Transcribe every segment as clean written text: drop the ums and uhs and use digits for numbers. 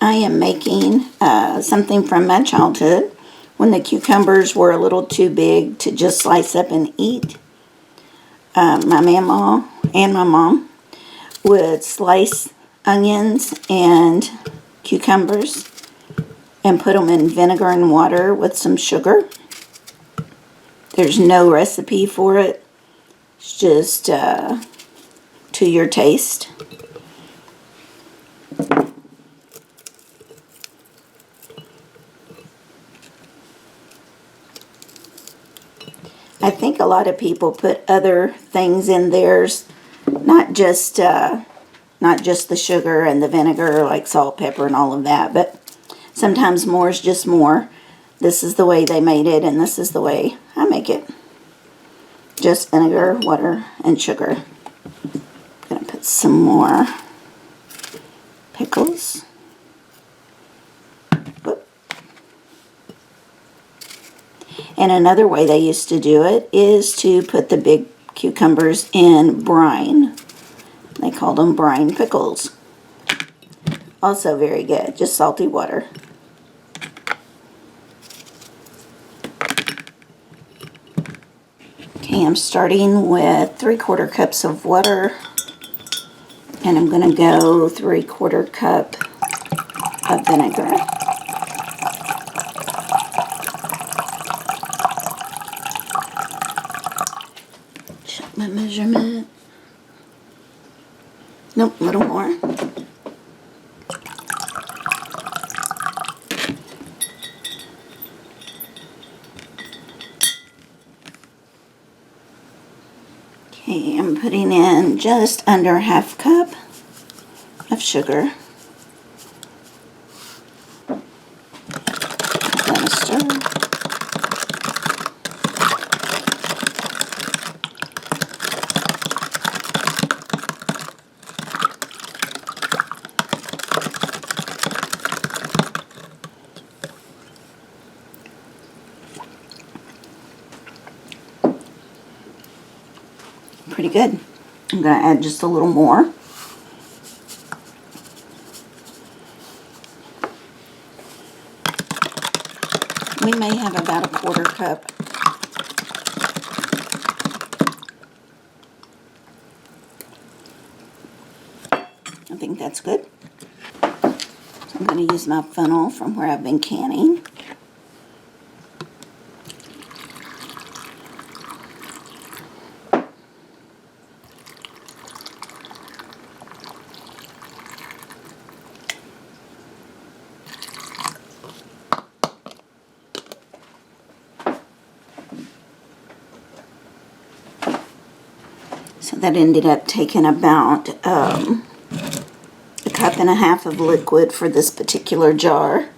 I am making something from my childhood when the cucumbers were a little too big to just slice up and eat. My mama and my mom would slice onions and cucumbers and put them in vinegar and water with some sugar. There's no recipe for it. It's just to your taste. I think a lot of people put other things in theirs, not just the sugar and the vinegar, like salt, pepper, and all of that, but sometimes more is just more. This is the way they made it, and this is the way I make it. Just vinegar, water, and sugar. I'm going to put some more pickles. Whoop. And another way they used to do it is to put the big cucumbers in brine. They called them brine pickles. Also very good, just salty water. Okay, I'm starting with 3/4 cups of water, and I'm going to go 3/4 cup of vinegar. Check my measurement. Nope, a little more. Okay, I'm putting in just under 1/2 cup of sugar. Gonna stir. Pretty good. I'm going to add just a little more. We may have about 1/4 cup. I think that's good. So I'm going to use my funnel from where I've been canning. So that ended up taking about 1.5 cups of liquid for this particular jar.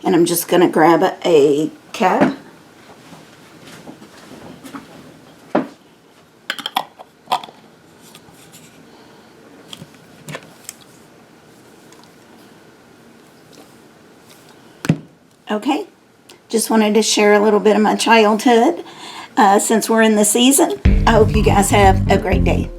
And I'm just going to grab a cap. Okay, just wanted to share a little bit of my childhood since we're in the season. I hope you guys have a great day.